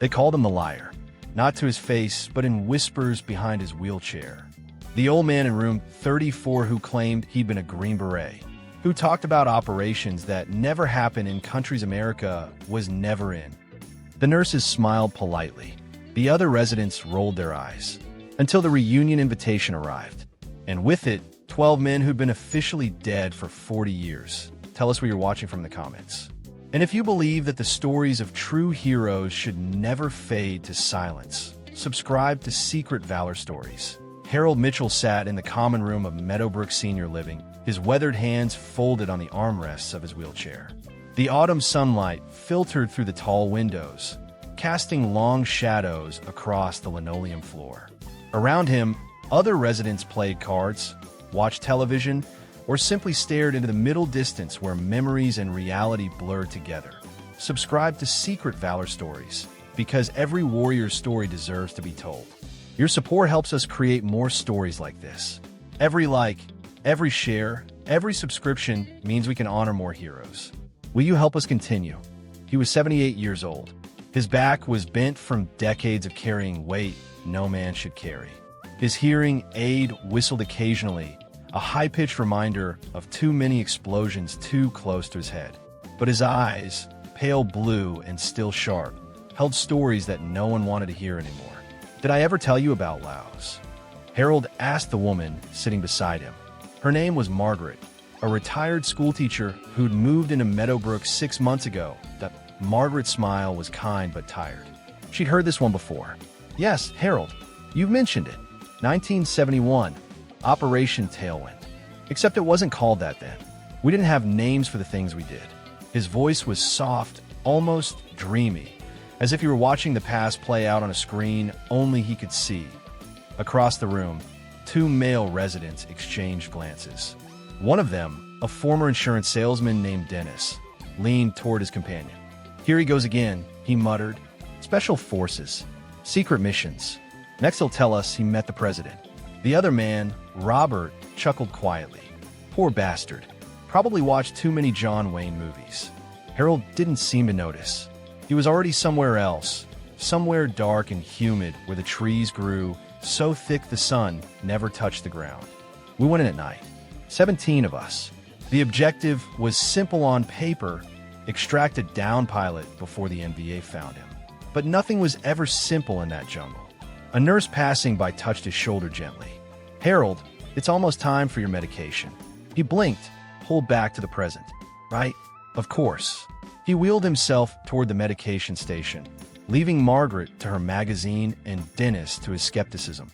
They called him the liar, not to his face, but in whispers behind his wheelchair. The old man in room 34 who claimed he'd been a Green Beret, who talked about operations that never happened in countries America was never in. The nurses smiled politely. The other residents rolled their eyes until the reunion invitation arrived. And with it, 12 men who'd been officially dead for 40 years. Tell us where you're watching from in the comments. And if you believe that the stories of true heroes should never fade to silence, subscribe to Secret Valor Stories. Harold Mitchell sat in the common room of Meadowbrook Senior Living, his weathered hands folded on the armrests of his wheelchair. The autumn sunlight filtered through the tall windows, casting long shadows across the linoleum floor. Around him, other residents played cards, watched television, or simply stared into the middle distance where memories and reality blurred together. Subscribe to Secret Valor Stories, because every warrior's story deserves to be told. Your support helps us create more stories like this. Every like, every share, every subscription means we can honor more heroes. Will you help us continue? He was 78 years old. His back was bent from decades of carrying weight no man should carry. His hearing aid whistled occasionally, a high-pitched reminder of too many explosions too close to his head. But his eyes, pale blue and still sharp, held stories that no one wanted to hear anymore. Did I ever tell you about Laos? Harold asked the woman sitting beside him. Her name was Margaret, a retired schoolteacher who'd moved into Meadowbrook 6 months ago. Margaret's smile was kind but tired. She'd heard this one before. Yes, Harold, you've mentioned it. 1971. Operation Tailwind. Except it wasn't called that then. We didn't have names for the things we did. His voice was soft, almost dreamy, as if you were watching the past play out on a screen only he could see. Across the room, 2 male residents exchanged glances. One of them, a former insurance salesman named Dennis, leaned toward his companion. Here he goes again, he muttered. Special forces, secret missions. Next he'll tell us he met the president. The other man, Robert, chuckled quietly. Poor bastard. Probably watched too many John Wayne movies. Harold didn't seem to notice. He was already somewhere else, somewhere dark and humid where the trees grew so thick the sun never touched the ground. We went in at night. 17 of us. The objective was simple on paper: extract a down pilot before the NBA found him. But nothing was ever simple in that jungle. A nurse passing by touched his shoulder gently. Harold, it's almost time for your medication. He blinked, pulled back to the present. Right? Of course. He wheeled himself toward the medication station, leaving Margaret to her magazine and Dennis to his skepticism.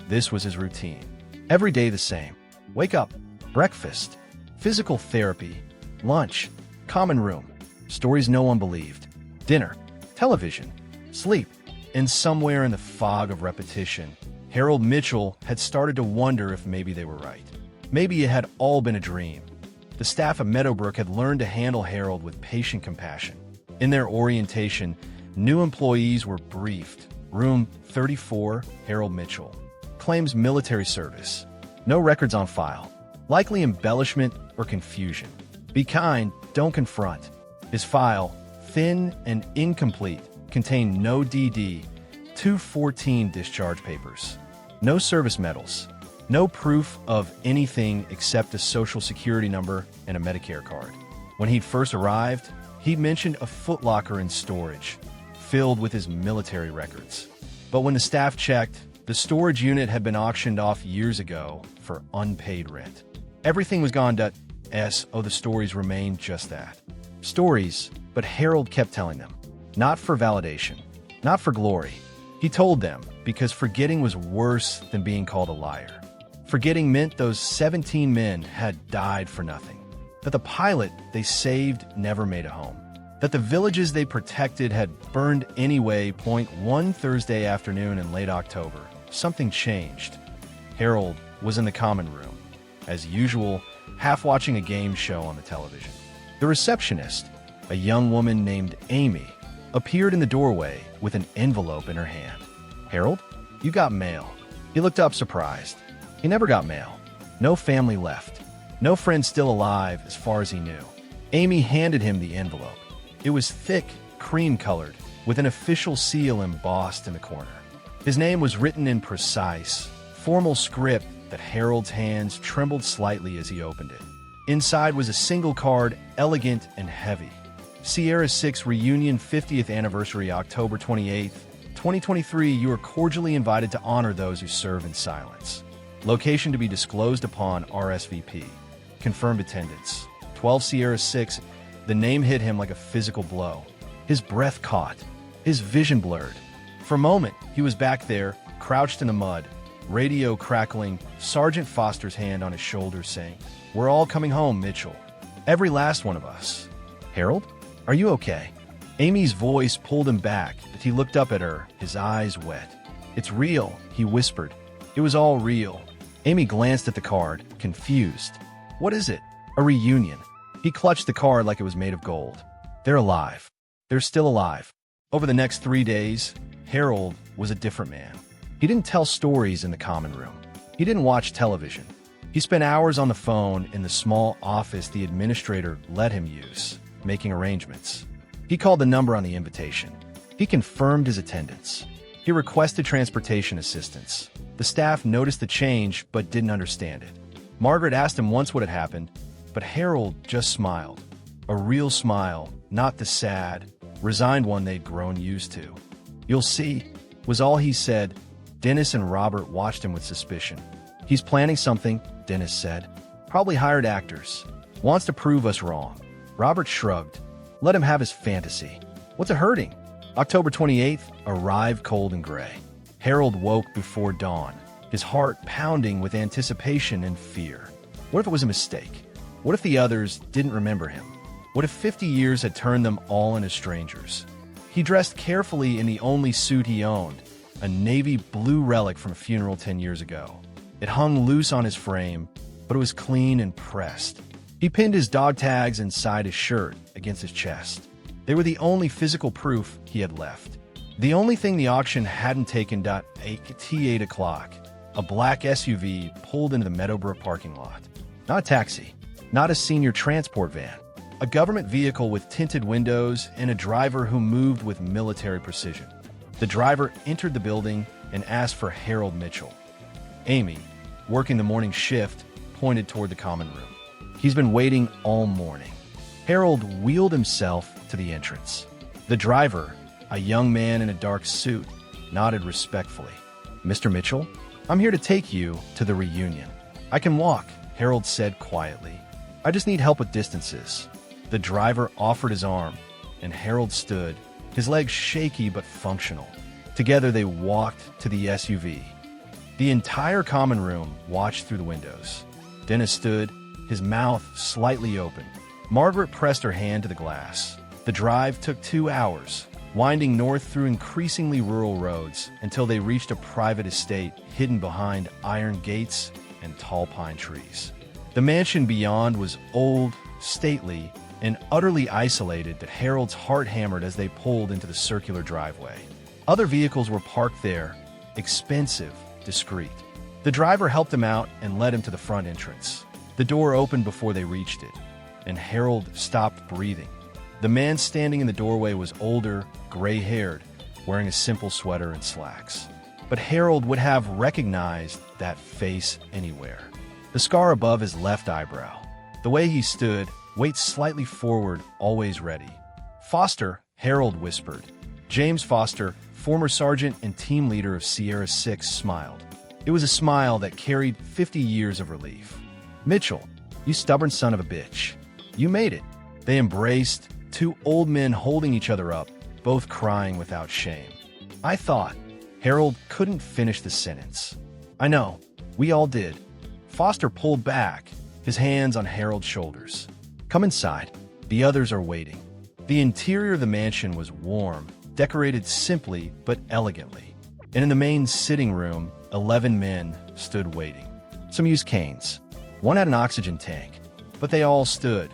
This was his routine. Every day the same. Wake up, breakfast, physical therapy, lunch, common room, stories no one believed, dinner, television, sleep. And somewhere in the fog of repetition, Harold Mitchell had started to wonder if maybe they were right. Maybe it had all been a dream. The staff of Meadowbrook had learned to handle Harold with patient compassion. In their orientation, new employees were briefed. Room 34, Harold Mitchell. Claims military service. No records on file. Likely embellishment or confusion. Be kind, don't confront. His file, thin and incomplete, contained no DD, 214 discharge papers. No service medals. No proof of anything except a social security number and a Medicare card. When he'd first arrived, he'd mentioned a footlocker in storage, filled with his military records. But when the staff checked, the storage unit had been auctioned off years ago for unpaid rent. Everything was gone to S.O. The stories remained just that. Stories, but Harold kept telling them. Not for validation, not for glory. He told them because forgetting was worse than being called a liar. Forgetting meant those 17 men had died for nothing. That the pilot they saved never made a home. That the villages they protected had burned anyway. One Thursday afternoon in late October, something changed. Harold was in the common room, as usual, half watching a game show on the television. The receptionist, a young woman named Amy, appeared in the doorway with an envelope in her hand. Harold, you got mail. He looked up surprised. He never got mail. No family left. No friends still alive as far as he knew. Amy handed him the envelope. It was thick, cream-colored, with an official seal embossed in the corner. His name was written in precise, formal script that Harold's hands trembled slightly as he opened it. Inside was a single card, elegant and heavy. Sierra 6 Reunion 50th Anniversary, October 28th, 2023. You are cordially invited to honor those who serve in silence. Location to be disclosed upon RSVP. Confirmed attendance. 12 Sierra 6. The name hit him like a physical blow. His breath caught. His vision blurred. For a moment, he was back there, crouched in the mud, radio crackling, Sergeant Foster's hand on his shoulder saying, "We're all coming home, Mitchell. Every last one of us." "Harold? Are you okay?" Amy's voice pulled him back as he looked up at her, his eyes wet. "It's real," he whispered. "It was all real." Amy glanced at the card, confused. "What is it?" "A reunion." He clutched the card like it was made of gold. "They're alive. They're still alive." Over the next 3 days, Harold was a different man. He didn't tell stories in the common room. He didn't watch television. He spent hours on the phone in the small office the administrator let him use, making arrangements. He called the number on the invitation. He confirmed his attendance. He requested transportation assistance. The staff noticed the change but didn't understand it. Margaret asked him once what had happened, but Harold just smiled. A real smile, not the sad, resigned one they'd grown used to. "You'll see," was all he said. Dennis and Robert watched him with suspicion. "He's planning something," Dennis said. "Probably hired actors. Wants to prove us wrong." Robert shrugged. "Let him have his fantasy. What's it hurting?" October 28th arrived cold and gray. Harold woke before dawn, his heart pounding with anticipation and fear. What if it was a mistake? What if the others didn't remember him? What if 50 years had turned them all into strangers? He dressed carefully in the only suit he owned, a navy blue relic from a funeral 10 years ago. It hung loose on his frame, but it was clean and pressed. He pinned his dog tags inside his shirt against his chest. They were the only physical proof he had left. The only thing the auction hadn't taken. At 8 o'clock, a black SUV pulled into the Meadowbrook parking lot. Not a taxi, not a senior transport van. A government vehicle with tinted windows and a driver who moved with military precision. The driver entered the building and asked for Harold Mitchell. Amy, working the morning shift, pointed toward the common room. "He's been waiting all morning." Harold wheeled himself to the entrance. The driver, a young man in a dark suit, nodded respectfully. "Mr. Mitchell, I'm here to take you to the reunion." "I can walk," Harold said quietly. "I just need help with distances." The driver offered his arm, and Harold stood, his legs shaky but functional. Together they walked to the SUV. The entire common room watched through the windows. Dennis stood, his mouth slightly open. Margaret pressed her hand to the glass. The drive took 2 hours, winding north through increasingly rural roads until they reached a private estate hidden behind iron gates and tall pine trees. The mansion beyond was old, stately, and utterly isolated that Harold's heart hammered as they pulled into the circular driveway. Other vehicles were parked there, expensive, discreet. The driver helped him out and led him to the front entrance. The door opened before they reached it, and Harold stopped breathing. The man standing in the doorway was older, gray-haired, wearing a simple sweater and slacks. But Harold would have recognized that face anywhere. The scar above his left eyebrow. The way he stood, weight slightly forward, always ready. "Foster," Harold whispered. James Foster, former sergeant and team leader of Sierra 6, smiled. It was a smile that carried 50 years of relief. "Mitchell, you stubborn son of a bitch. You made it." They embraced, two old men holding each other up, both crying without shame. "I thought..." Harold couldn't finish the sentence. "I know. We all did." Foster pulled back, his hands on Harold's shoulders. "Come inside. The others are waiting." The interior of the mansion was warm, decorated simply but elegantly. And in the main sitting room, 11 men stood waiting. Some used canes. One had an oxygen tank. But they all stood.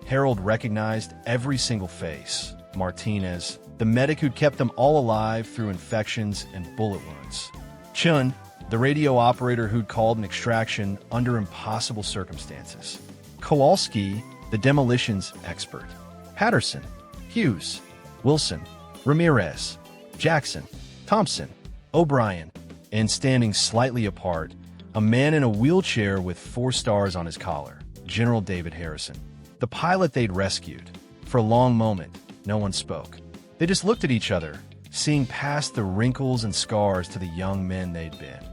Harold recognized every single face. Martinez, the medic who'd kept them all alive through infections and bullet wounds. Chun, the radio operator who'd called an extraction under impossible circumstances. Kowalski, the demolitions expert. Patterson, Hughes, Wilson, Ramirez, Jackson, Thompson, O'Brien, and standing slightly apart, a man in a wheelchair with 4 stars on his collar, General David Harrison, the pilot they'd rescued. For a long moment, no one spoke. They just looked at each other, seeing past the wrinkles and scars to the young men they'd been.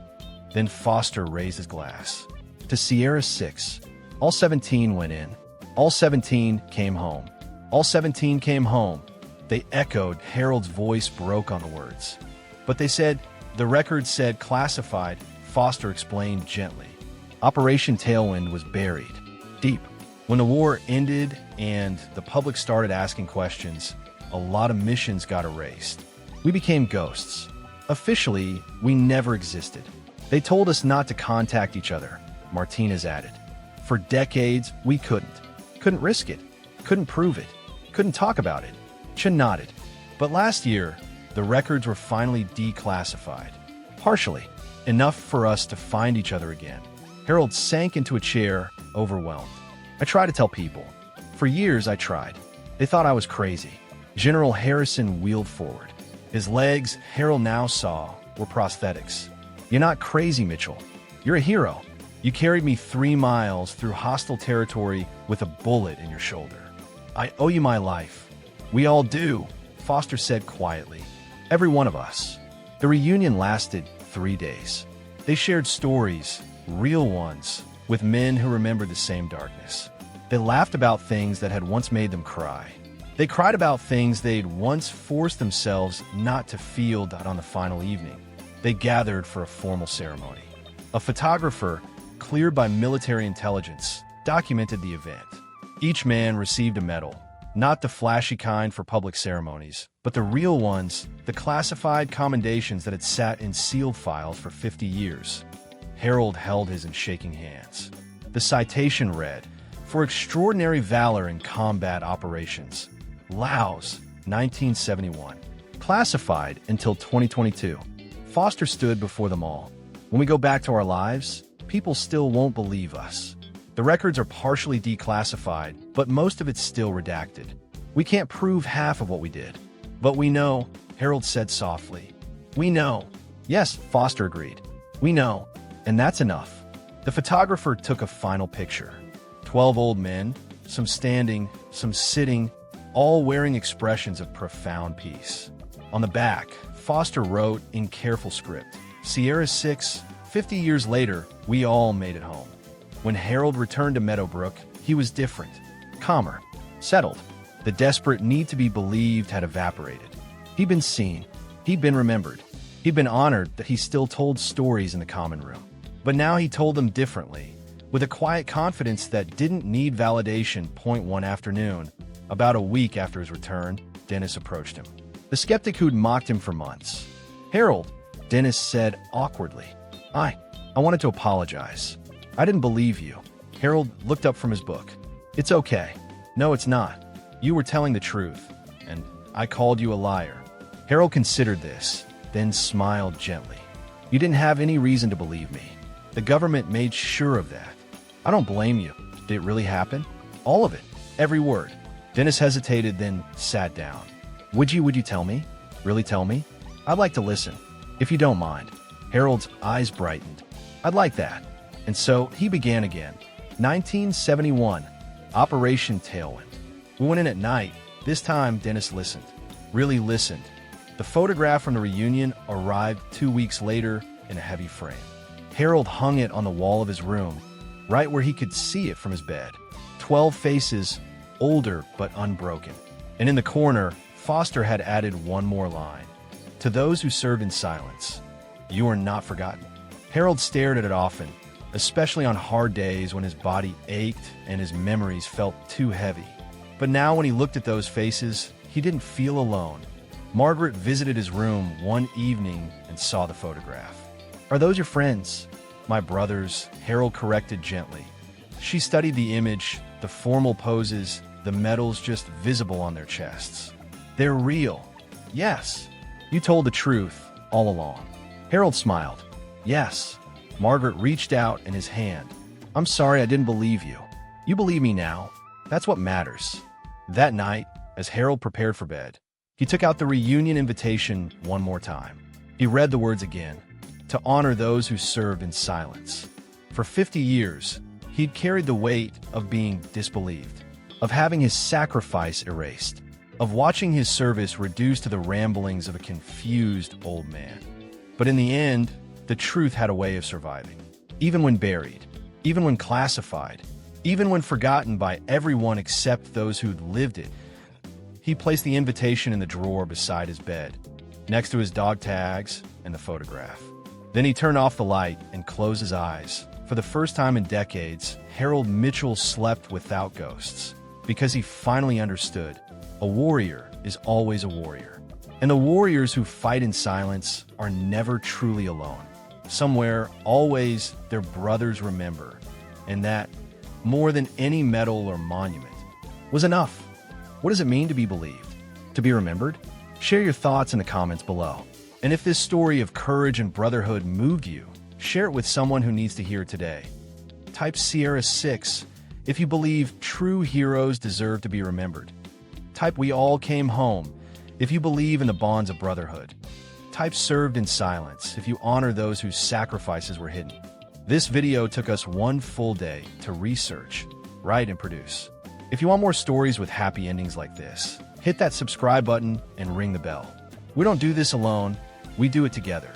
Then Foster raised his glass. To Sierra 6, all 17 went in. All 17 came home. All 17 came home. They echoed. Harold's voice broke on the words. But they said, the record said classified, Foster explained gently. Operation Tailwind was buried, deep. When the war ended and the public started asking questions, a lot of missions got erased. We became ghosts. Officially, we never existed. They told us not to contact each other, Martinez added. For decades, we couldn't risk it, couldn't prove it, couldn't talk about it. Chen nodded. But last year, the records were finally declassified. Partially, enough for us to find each other again. Harold sank into a chair, overwhelmed. I tried to tell people. For years, I tried. They thought I was crazy. General Harrison wheeled forward. His legs, Harold now saw, were prosthetics. You're not crazy, Mitchell. You're a hero. You carried me 3 miles through hostile territory with a bullet in your shoulder. I owe you my life. We all do, Foster said quietly. Every one of us. The reunion lasted 3 days. They shared stories, real ones, with men who remembered the same darkness. They laughed about things that had once made them cry. They cried about things they'd once forced themselves not to feel. On the final evening, they gathered for a formal ceremony. A photographer, cleared by military intelligence, documented the event. Each man received a medal, not the flashy kind for public ceremonies, but the real ones, the classified commendations that had sat in sealed files for 50 years. Harold held his in shaking hands. The citation read, "For extraordinary valor in combat operations, Laos, 1971. Classified until 2022. Foster stood before them all. When we go back to our lives, people still won't believe us. The records are partially declassified, but most of it's still redacted. We can't prove half of what we did. But we know," Harold said softly. "We know." "Yes," Foster agreed. "We know. And that's enough." The photographer took a final picture. 12 old men, some standing, some sitting, all wearing expressions of profound peace. On the back, Foster wrote in careful script, "Sierra 6, 50 years later, we all made it home." When Harold returned to Meadowbrook, he was different, calmer, settled. The desperate need to be believed had evaporated. He'd been seen. He'd been remembered. He'd been honored that he still told stories in the common room. But now he told them differently, with a quiet confidence that didn't need validation. One afternoon, about a week after his return, Dennis approached him. The skeptic who'd mocked him for months. "Harold," Dennis said awkwardly, I wanted to apologize. I didn't believe you." Harold looked up from his book. "It's okay. No, it's not. You were telling the truth, and I called you a liar." Harold considered this, then smiled gently. "You didn't have any reason to believe me. The government made sure of that. I don't blame you. Did it really happen? All of it. Every word." Dennis hesitated, then sat down. Would you tell me? Really tell me? I'd like to listen, if you don't mind." Harold's eyes brightened. "I'd like that." And so he began again. 1971, Operation Tailwind. We went in at night. This time, Dennis listened. Really listened. The photograph from the reunion arrived 2 weeks later in a heavy frame. Harold hung it on the wall of his room, right where he could see it from his bed. 12 faces, older but unbroken. And in the corner, Foster had added one more line. "To those who served in silence, you are not forgotten." Harold stared at it often, especially on hard days when his body ached and his memories felt too heavy. But now when he looked at those faces, he didn't feel alone. Margaret visited his room one evening and saw the photograph. "Are those your friends?" "My brothers," Harold corrected gently. She studied the image, the formal poses, the medals just visible on their chests. "They're real." "Yes. You told the truth all along." Harold smiled. "Yes." Margaret reached out in his hand. "I'm sorry I didn't believe you. You believe me now. That's what matters." That night, as Harold prepared for bed, He took out the reunion invitation one more time. He read the words again, to honor those who served in silence. For 50 years, he'd carried the weight of being disbelieved, of having his sacrifice erased, of watching his service reduced to the ramblings of a confused old man. But in the end, the truth had a way of surviving. Even when buried, even when classified, even when forgotten by everyone except those who'd lived it. He placed the invitation in the drawer beside his bed, next to his dog tags and the photograph. Then he turned off the light and closed his eyes. For the first time in decades, Harold Mitchell slept without ghosts, because he finally understood a warrior is always a warrior. And the warriors who fight in silence are never truly alone. Somewhere, always, their brothers remember, and that, more than any medal or monument, was enough. What does it mean to be believed? To be remembered? Share your thoughts in the comments below. And if this story of courage and brotherhood moved you, share it with someone who needs to hear it today. Type Sierra 6 if you believe true heroes deserve to be remembered. Type We All Came Home if you believe in the bonds of brotherhood. Type Served in Silence if you honor those whose sacrifices were hidden. This video took us one full day to research, write, and produce. If you want more stories with happy endings like this, hit that subscribe button and ring the bell. We don't do this alone, we do it together.